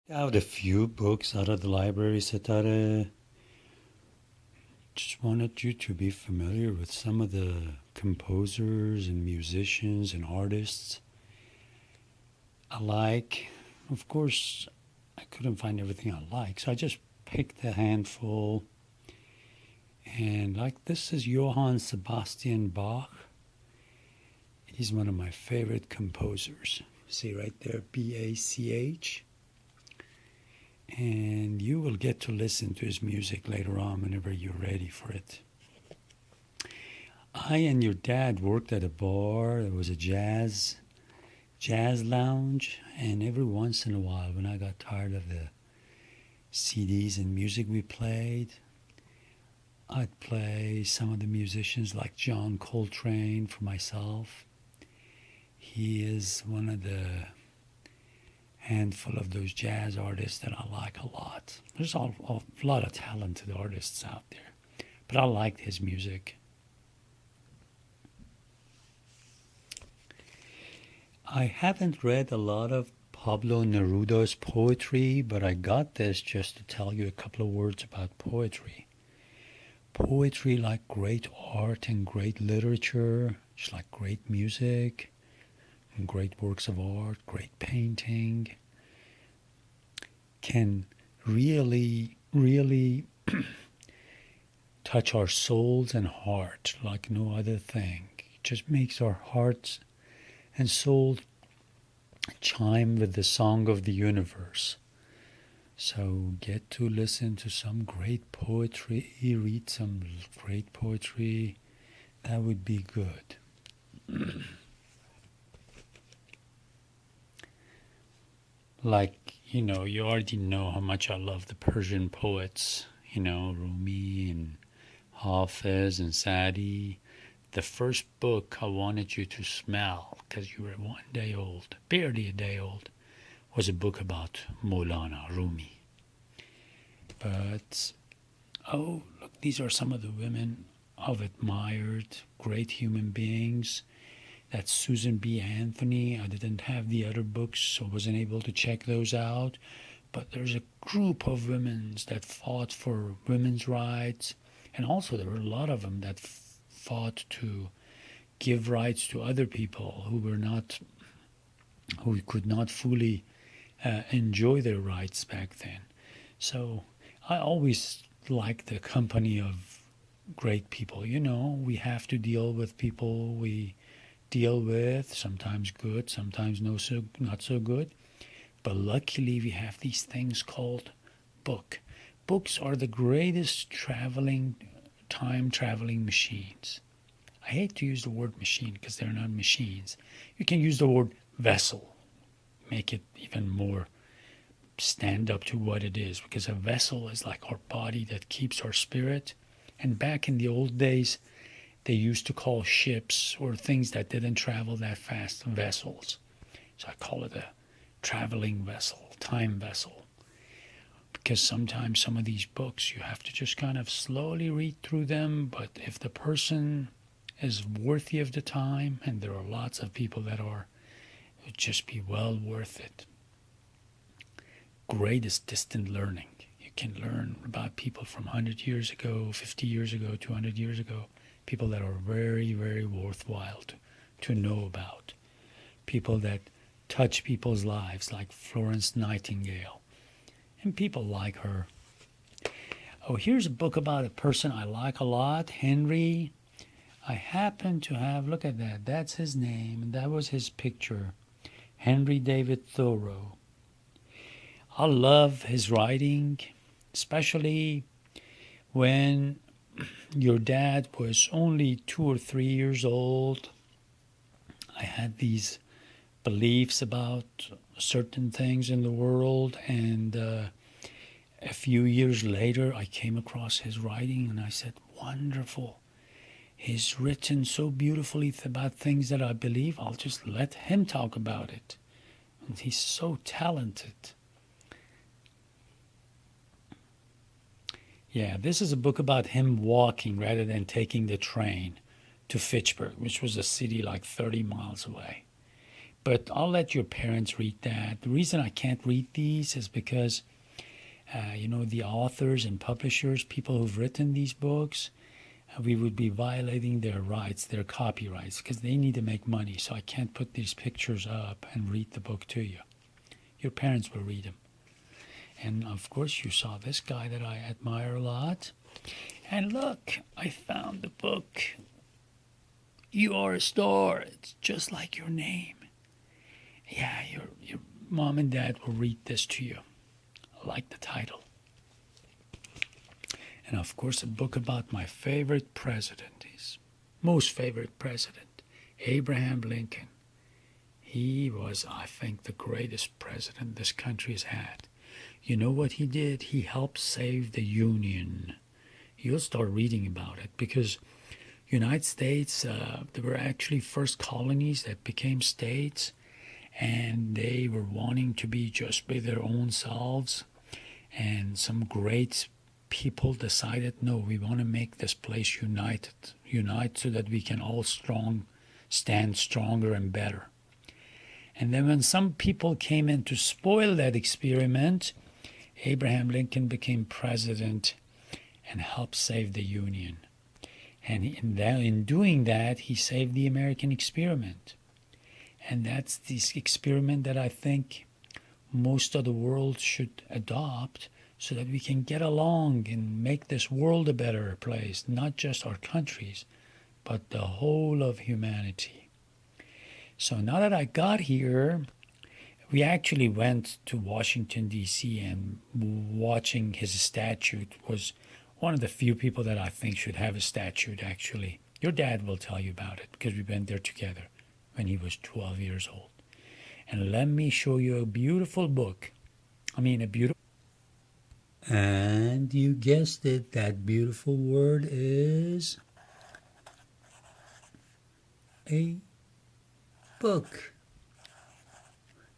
Out a few books out of the library, Satare. Just wanted you to be familiar with some of the composers and musicians and artists I like. Of course, I couldn't find everything I like, so I just picked a handful. And like this is Johann Sebastian Bach. He's one of my favorite composers. See right there, B-A-C-H. And you will get to listen to his music later on whenever you're ready for it. I and your dad worked at a bar. There was a jazz lounge, and every once in a while, when I got tired of the CDs and music we played, I'd play some of the musicians like John Coltrane for myself. He is one of the handful of those jazz artists that I like a lot. There's a lot of talented artists out there, but I liked his music. I haven't read a lot of Pablo Neruda's poetry, but I got this just to tell you a couple of words about poetry. Poetry, like great art and great literature, just like great music and great works of art, great painting, can really, really touch our souls and heart like no other thing. It just makes our hearts and soul chime with the song of the universe. So get to listen to some great poetry, read some great poetry. That would be good. Like, you already know how much I love the Persian poets, Rumi and Hafiz and Sadi. The first book I wanted you to smell, because you were 1 day old, barely a day old, was a book about Maulana Rumi. But, oh, look, these are some of the women I've admired, great human beings. That's Susan B. Anthony. I didn't have the other books, so wasn't able to check those out. But there's a group of women that fought for women's rights, and also there were a lot of them that fought to give rights to other people who could not fully enjoy their rights back then. So I always like the company of great people. We have to deal with people we deal with, sometimes good, sometimes not so good. But luckily we have these things called book. Books are the greatest time traveling machines. I hate to use the word machine because they're not machines. You can use the word vessel, make it even more stand up to what it is, because a vessel is like our body that keeps our spirit. And back in the old days, they used to call ships or things that didn't travel that fast vessels. So I call it a traveling vessel, time vessel. Because sometimes some of these books, you have to just kind of slowly read through them. But if the person is worthy of the time, and there are lots of people that are, it would just be well worth it. Greatest distant learning. You can learn about people from 100 years ago, 50 years ago, 200 years ago. People that are very, very worthwhile to know about. People that touch people's lives, like Florence Nightingale. And people like her. Oh, here's a book about a person I like a lot, Henry. I happen to have, look at that, that's his name, and that was his picture, Henry David Thoreau. I love his writing, especially when your dad was only 2 or 3 years old. I had these beliefs about certain things in the world, and a few years later I came across his writing and I said, wonderful. He's written so beautifully about things that I believe. I'll just let him talk about it. And he's so talented. Yeah, this is a book about him walking rather than taking the train to Fitchburg, which was a city like 30 miles away. But I'll let your parents read that. The reason I can't read these is because, the authors and publishers, people who've written these books, we would be violating their rights, their copyrights, because they need to make money. So I can't put these pictures up and read the book to you. Your parents will read them. And of course, you saw this guy that I admire a lot. And look, I found the book. You Are a Star. It's just like your name. Yeah, your mom and dad will read this to you. I like the title. And of course, a book about my favorite president, his most favorite president, Abraham Lincoln. He was, I think, the greatest president this country has had. You know what he did? He helped save the Union. You'll start reading about it because United States, there were actually first colonies that became states, and they were wanting to be just by their own selves. And some great people decided, no, we want to make this place unite so that we can all stand stronger and better. And then when some people came in to spoil that experiment, Abraham Lincoln became president and helped save the Union. And in doing that, he saved the American experiment. And that's this experiment that I think most of the world should adopt so that we can get along and make this world a better place, not just our countries, but the whole of humanity. So now that I got here, we actually went to Washington, D.C., and watching his statue was one of the few people that I think should have a statue, actually. Your dad will tell you about it because we went there together when he was 12 years old. And let me show you a beautiful book. And you guessed it, that beautiful word is a book.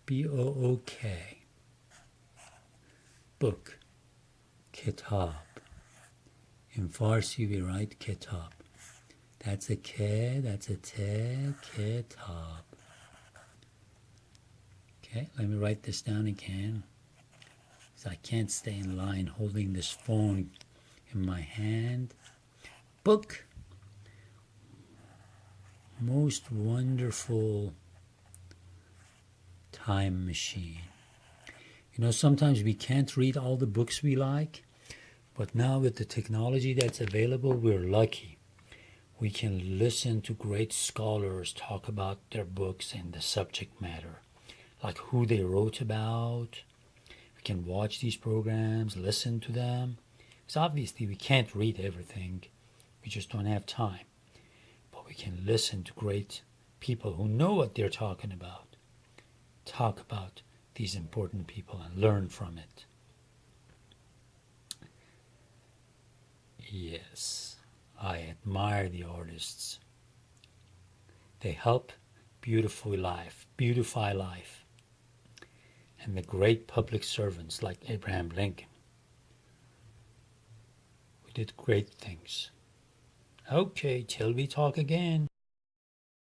B-O-O-K. Book. Kitab. In Farsi we write kitab. That's a K, that's a T, kitab. Okay, let me write this down again. Because I can't stay in line holding this phone in my hand. Book. Most wonderful time machine. Sometimes we can't read all the books we like, but now with the technology that's available, we're lucky. We can listen to great scholars talk about their books and the subject matter, like who they wrote about. We can watch these programs, listen to them. Because obviously we can't read everything. We just don't have time. But we can listen to great people who know what they're talking about. Talk about these important people and learn from it. Yes, I admire the artists. They help beautify life. And the great public servants like Abraham Lincoln. We did great things. Okay, till we talk again.